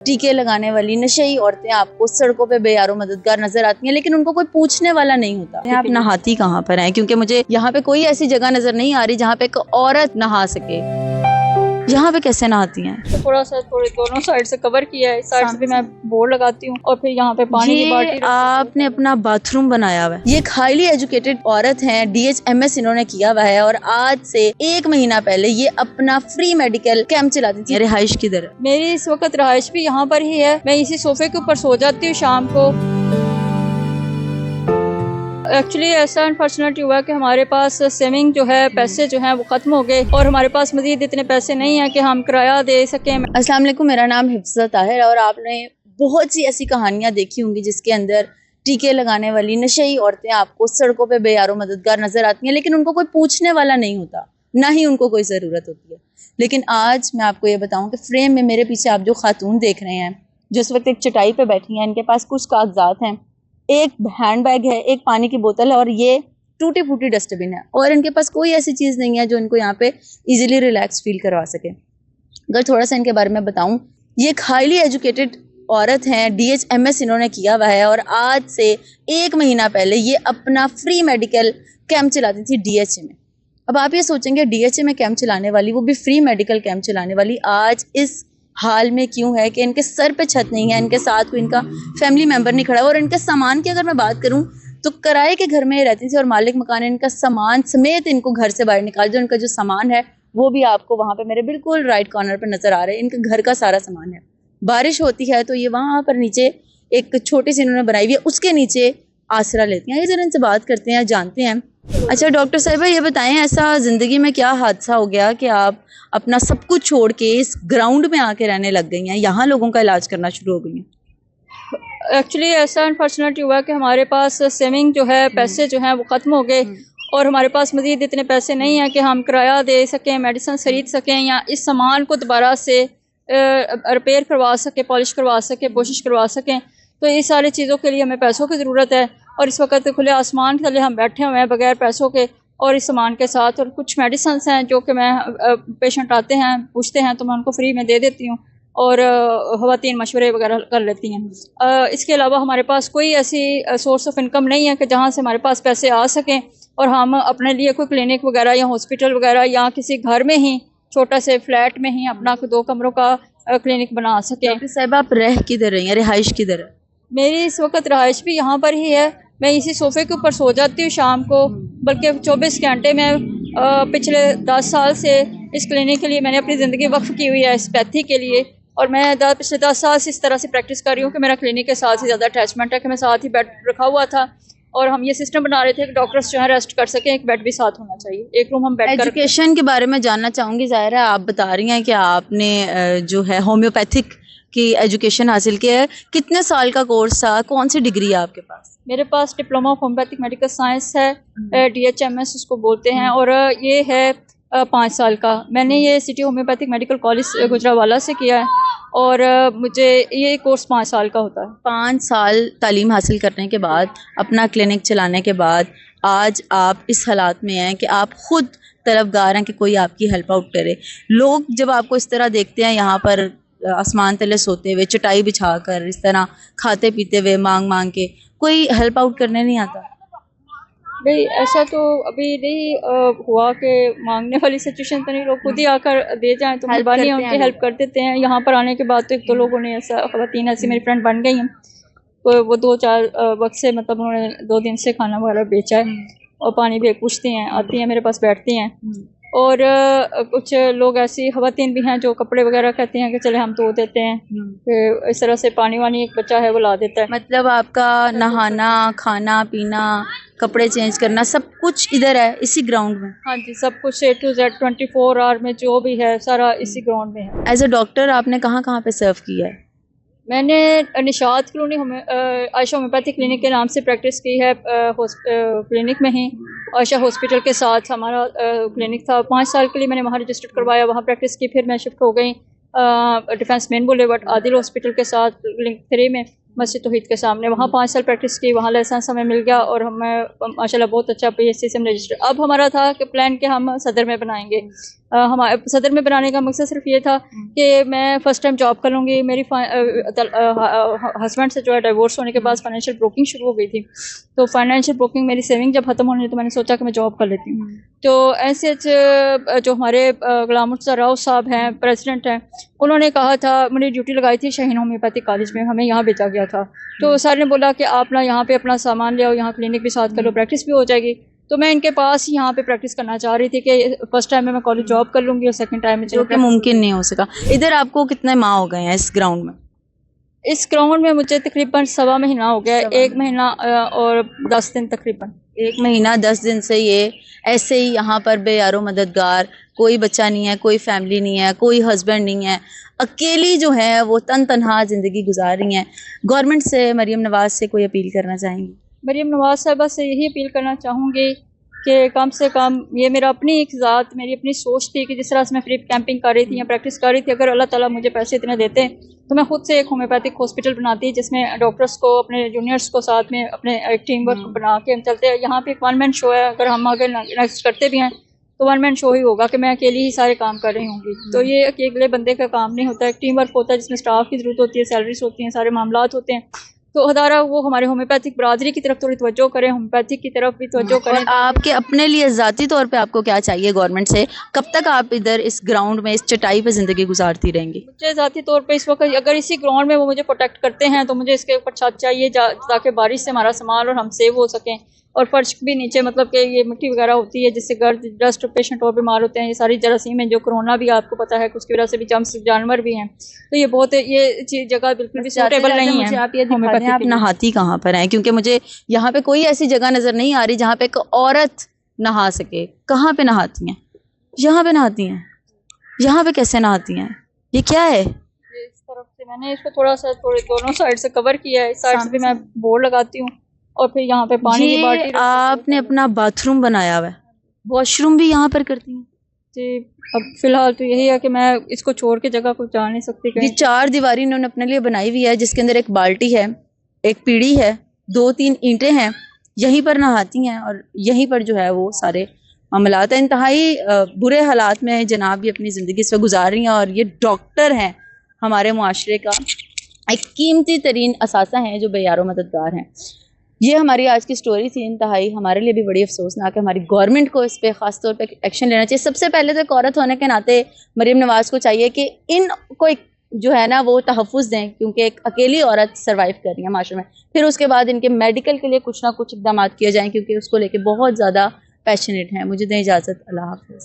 टीके लगाने वाली नशेई औरतें आपको सड़कों पे बेयारो मददगार नजर आती हैं, लेकिन उनको कोई पूछने वाला नहीं होता। आप नहाती कहाँ पर हैं? क्योंकि मुझे यहाँ पे कोई ऐसी जगह नजर नहीं आ रही जहाँ पे एक औरत नहा सके। यहाँ पे कैसे नहाती हैं? तो थोड़ा सा दोनों साइड से कवर किया है, इस साइड से भी मैं बोर्ड लगाती हूँ और फिर यहाँ पे पानी की बाल्टी आपने अपना बाथरूम बनाया हुआ है। ये एक हाईली एजुकेटेड औरत है, DHMS इन्होंने किया हुआ है और आज से 1 महीना पहले ये अपना फ्री मेडिकल कैंप चलाती थी। रिहाइश किधर है? मेरी इस वक्त रहाइश भी यहाँ पर ही है। मैं इसी सोफे के ऊपर सो जाती हूँ शाम को। एक्चुअली ऐसा अनफॉर्चुनेटली हुआ कि हमारे पास सेविंग जो है, पैसे जो हैं वो ख़त्म हो गए और हमारे पास मज़ीद इतने पैसे नहीं हैं कि हम किराया दे सकें। अस्सलाम वालेकुम, मेरा नाम हिफ्ज़त ताहिर और आपने बहुत सी ऐसी कहानियाँ देखी होंगी जिसके अंदर टीके लगाने वाली नशेई औरतें आपको सड़कों पे बेयारो मददगार नजर आती हैं, लेकिन उनको कोई पूछने वाला नहीं होता, ना ही उनको कोई ज़रूरत होती है। लेकिन आज मैं आपको ये बताऊँ कि फ्रेम में मेरे पीछे आप जो खातून देख रहे हैं, जो इस वक्त एक चटाई पे बैठी हैं, इनके पास कुछ कागजात हैं, एक हैंड बैग है, एक पानी की बोतल है और ये टूटी फूटी डस्टबिन है और इनके पास कोई ऐसी चीज़ नहीं है जो इनको यहाँ पे इजीली रिलैक्स फील करवा सके। अगर थोड़ा सा इनके बारे में बताऊँ, ये एक हाईली एजुकेटेड औरत हैं, DHMS इन्होंने किया हुआ है और आज से 1 महीना पहले ये अपना फ्री मेडिकल कैंप चलाती थी DHA में। अब आप ये सोचेंगे DHA में कैंप चलाने वाली, वो भी फ्री मेडिकल कैंप चलाने वाली, आज इस हाल में क्यों है कि इनके सर पे छत नहीं है, इनके साथ कोई इनका फैमिली मेंबर नहीं खड़ा। और इनके सामान की अगर मैं बात करूं तो किराए के घर में रहती थी और मालिक मकान इनका सामान समेत इनको घर से बाहर निकाल, जो इनका जो सामान है वो भी आपको वहाँ पे मेरे बिल्कुल राइट कॉर्नर पे नजर आ रहे हैं। इनके घर का सारा सामान है। बारिश होती है तो ये वहाँ पर नीचे एक छोटी सी इन्होंने बनाई हुई है, उसके नीचे आसरा लेती हैं। ये जरा इनसे बात करते हैं, जानते हैं। अच्छा डॉक्टर साहिबा, ये बताएं ऐसा ज़िंदगी में क्या हादसा हो गया कि आप अपना सब कुछ छोड़ के इस ग्राउंड में आके रहने लग गई हैं, यहाँ लोगों का इलाज करना शुरू हो गई हैं? एक्चुअली ऐसा अनफॉर्चुनेटली हुआ कि हमारे पास सेविंग जो है, पैसे जो हैं वो ख़त्म हो गए और हमारे पास मज़ीद इतने पैसे नहीं हैं कि हम किराया दे सकें, मेडिसिन ख़रीद सकें या इस सामान को दोबारा से रिपेयर करवा सकें, पॉलिश करवा सकें, कोशिश करवा सकें। तो ये सारी चीज़ों के लिए हमें पैसों की ज़रूरत है और इस वक्त खुले आसमान के तले हम बैठे हुए हैं बगैर पैसों के और इस सामान के साथ। और कुछ मेडिसिन हैं जो कि मैं पेशेंट आते हैं पूछते हैं तो मैं उनको फ्री में दे देती हूँ और ख़वातीन मशवरे वगैरह कर लेती हैं। इसके अलावा हमारे पास कोई ऐसी सोर्स ऑफ इनकम नहीं है कि जहाँ से हमारे पास पैसे आ सकें और हम अपने लिए कोई क्लिनिक वगैरह या हॉस्पिटल वगैरह या किसी घर में ही छोटा से फ्लैट में ही अपना 2 कमरों का क्लिनिक बना सकें। डॉक्टर साहिबा, आप रह किधर रही हैं? रिहाइश किधर है? मेरी इस वक्त रहाइश भी यहाँ पर ही है। मैं इसी सोफे के ऊपर सो जाती हूँ शाम को, बल्कि 24 घंटे में पिछले 10 साल से इस क्लिनिक के लिए मैंने अपनी ज़िंदगी वक्फ की हुई है, एस्पैथी के लिए। और मैं पिछले 10 साल से इस तरह से प्रैक्टिस कर रही हूँ कि मेरा क्लिनिक के साथ ही ज़्यादा अटैचमेंट है कि मैं साथ ही बेड रखा हुआ था और हम ये सिस्टम बना रहे थे कि डॉक्टर्स जो है रेस्ट कर सकें, एक बेड भी साथ होना चाहिए, एक रूम हम बेड। एजुकेशन के बारे में जानना चाहूँगी। ज़ाहिर है आप बता रही हैं कि आपने जो है होम्योपैथिक की एजुकेशन हासिल किया है। कितने साल का कोर्स था? कौन सी डिग्री है आपके पास? मेरे पास diploma of homeopathic medical science है, DHMS उसको बोलते हैं, और ये है 5 साल का। मैंने ये city homeopathic medical college Gujranwala से किया है और मुझे ये कोर्स 5 साल का होता है। 5 साल तालीम हासिल करने के बाद, अपना क्लिनिक चलाने के बाद आज आप इस हालात में हैं कि आप खुद तलबगार हैं कि कोई आपकी हेल्प आउट करे। लोग जब आपको इस तरह देखते हैं, यहाँ पर आसमान तले सोते हुए, चटाई बिछा कर, इस तरह खाते पीते हुए, मांग मांग के, कोई हेल्प आउट करने नहीं आता? नहीं, ऐसा तो अभी नहीं हुआ कि मांगने वाली सिचुएशन तो नहीं, लोग खुद ही आकर दे जाएं तो मेहरबानी है उनकी, हेल्प कर देते हैं। यहाँ पर आने के बाद तो 1-2 लोगों ने ऐसा, ख़वातीन ऐसी मेरी फ्रेंड बन गई हैं, तो वो 2-4 वक्त से मतलब उन्होंने 2 दिन से खाना वगैरह बेचा है और पानी भी पूछती हैं, आती हैं मेरे पास बैठती हैं। और कुछ लोग ऐसी ख़वातीन भी हैं जो कपड़े वगैरह कहते हैं कि चले हम धो देते हैं, फिर इस तरह से पानी वानी एक बच्चा है वो ला देता है। मतलब आपका नहाना, खाना पीना, कपड़े चेंज करना, सब कुछ इधर है इसी ग्राउंड में? हाँ जी, सब कुछ A to Z 24 आवर में जो भी है सारा इसी ग्राउंड में है। एज अ डॉक्टर आपने कहाँ कहाँ पे सर्व किया है? मैंने Nishat colony Ayesha homeopathic clinic के नाम से प्रैक्टिस की है, क्लिनिक में ही आयशा हॉस्पिटल के साथ हमारा क्लिनिक था। 5 साल के लिए मैंने वहाँ रजिस्टर्ड करवाया, वहाँ प्रैक्टिस की। फिर मैं शिफ्ट हो गई defence main boulevard Adil hospital के साथ लिंक 3 में, मस्जिद तौहीद के सामने। वहाँ 5 साल प्रैक्टिस की, वहाँ लाइसेंस हमें मिल गया और हमें माशाल्लाह बहुत अच्छा PHC से हम रजिस्टर। अब हमारा था कि प्लान कि हम सदर में बनाएंगे, ہمارے صدر میں بنانے کا مقصد صرف یہ تھا کہ میں فرسٹ ٹائم جاب کر لوں گی. میری ہسبینڈ سے جو ہے ڈائیورس ہونے کے بعد فائنینشیل بروکنگ شروع ہو گئی تھی, تو فائنینشیل بروکنگ میری سیونگ جب ختم ہونے تو میں نے سوچا کہ میں جاب کر لیتی ہوں. تو ایسے جو ہمارے غلام مرتضیٰ راؤ صاحب ہیں, پریزیڈنٹ ہیں, انہوں نے کہا تھا, مجھے ڈیوٹی لگائی تھی شاہین ہومیوپیتھک کالج میں, ہمیں یہاں بھیجا گیا تھا. تو سر نے بولا کہ آپ نا یہاں پہ اپنا سامان لے آؤ, یہاں کلینک بھی ساتھ کر لو, پریکٹس بھی ہو جائے گی. تو میں ان کے پاس یہاں پہ پریکٹس کرنا چاہ رہی تھی کہ فرسٹ ٹائم میں کالج جاب کر لوں گی اور سیکنڈ ٹائم میں جو کہ ممکن نہیں ہو سکا. ادھر آپ کو کتنے ماہ ہو گئے ہیں اس گراؤنڈ میں؟ اس گراؤنڈ میں مجھے تقریباً 1.25 مہینہ ہو گیا, 1 مہینہ اور 10 دن تقریباً. 1 مہینہ 10 دن سے یہ ایسے ہی یہاں پر بے یار و مددگار, کوئی بچہ نہیں ہے, کوئی فیملی نہیں ہے, کوئی ہسبینڈ نہیں ہے, اکیلی جو ہے وہ تنہا زندگی گزار رہی ہیں. گورنمنٹ سے, مریم نواز سے کوئی اپیل کرنا چاہیں گی؟ مریم نواز صاحبہ سے یہی اپیل کرنا چاہوں گی کہ کم سے کم, یہ میرا اپنی ایک ذات, میری اپنی سوچ تھی کہ جس طرح سے میں فری کیمپنگ کر رہی تھی یا پریکٹس کر رہی تھی, اگر اللہ تعالیٰ مجھے پیسے اتنے دیتے تو میں خود سے ایک ہومیوپیتھک ہاسپٹل بناتی جس میں ڈاکٹرس کو, اپنے جونیئرس کو ساتھ میں اپنے ایک ٹیم ورک بنا کے ہم چلتے. یہاں پہ ایک 1 مین شو ہے, اگر ہم آگے نیکسٹ کرتے بھی ہیں تو 1 مین شو ہی ہوگا کہ میں اکیلی ہی سارے کام کر رہی ہوں گی. تو یہ اکیلے بندے کا کام نہیں ہوتا, ایک ٹیم ورک ہوتا ہے جس میں اسٹاف کی ضرورت ہوتی ہے, سیلریز ہوتی ہیں, سارے معاملات ہوتے ہیں. تو ادارہ وہ ہمارے ہومیوپیتھک برادری کی طرف تھوڑی توجہ کریں, ہومیوپیتھک کی طرف بھی توجہ کریں. اور آپ کے اپنے لیے ذاتی طور پہ آپ کو کیا چاہیے گورنمنٹ سے؟ کب تک آپ ادھر اس گراؤنڈ میں, اس چٹائی پہ زندگی گزارتی رہیں گی؟ مجھے ذاتی طور پہ اس وقت اگر اسی گراؤنڈ میں وہ مجھے پروٹیکٹ کرتے ہیں تو مجھے اس کے اوپر چھت چاہیے تاکہ بارش سے ہمارا سامان اور ہم سیو ہو سکیں, اور فرش بھی نیچے, مطلب کہ یہ مٹی وغیرہ ہوتی ہے جس سے گرد ڈسٹ پیشنٹ اور بیمار ہوتے ہیں. یہ ساری جراثیم ہیں, جو کرونا بھی آپ کو پتہ ہے, اس کی وجہ سے بھی جمس جانور بھی ہیں. تو یہ بہت, یہ جگہ بالکل بھی سوٹیبل نہیں ہے. آپ یہ دکھا دیں آپ نہاتی کہاں پر ہیں, کیونکہ مجھے یہاں پہ کوئی ایسی جگہ نظر نہیں آ رہی جہاں پہ ایک عورت نہا سکے. کہاں پہ نہاتی ہیں؟ یہاں پہ نہاتی ہیں. یہاں پہ کیسے نہاتی ہیں؟ یہ کیا ہے؟ اس طرف سے میں نے اس کو تھوڑا سا دونوں سائڈ سے کور کیا ہے. اس سائڈ سے بھی میں بورڈ لگاتی ہوں, اور پھر یہاں پہ پانی کی بالٹی. آپ نے اپنا باتھ روم بنایا ہوا ہے, واش روم بھی یہاں پر کرتی ہیں؟ جی, اب فی الحال تو یہی ہے کہ میں اس کو چھوڑ کے جگہ کو جا نہیں سکتی. یہ 4 دیواری انہوں نے اپنے لیے بنائی ہوئی ہے, جس کے اندر ایک بالٹی ہے, ایک پیڑھی ہے, 2-3 اینٹیں ہیں, یہیں پر نہاتی ہیں اور یہیں پر جو ہے وہ سارے معاملات ہیں. انتہائی برے حالات میں جناب یہ اپنی زندگی سے گزار رہی ہیں, اور یہ ڈاکٹر ہیں ہمارے معاشرے کا ایک قیمتی ترین اثاثہ ہیں جو بے یار و مددگار ہیں. یہ ہماری آج کی سٹوری تھی, انتہائی ہمارے لیے بھی بڑی افسوسناک ہے. ہماری گورنمنٹ کو اس پہ خاص طور پہ ایکشن لینا چاہیے. سب سے پہلے تو ایک عورت ہونے کے ناطے مریم نواز کو چاہیے کہ ان کو ایک جو ہے نا وہ تحفظ دیں, کیونکہ ایک اکیلی عورت سروائیو کر رہی ہے معاشرے میں. پھر اس کے بعد ان کے میڈیکل کے لیے کچھ نہ کچھ اقدامات کیے جائیں, کیونکہ اس کو لے کے بہت زیادہ پیشنیٹ ہیں. مجھے دیں اجازت, اللہ حافظ.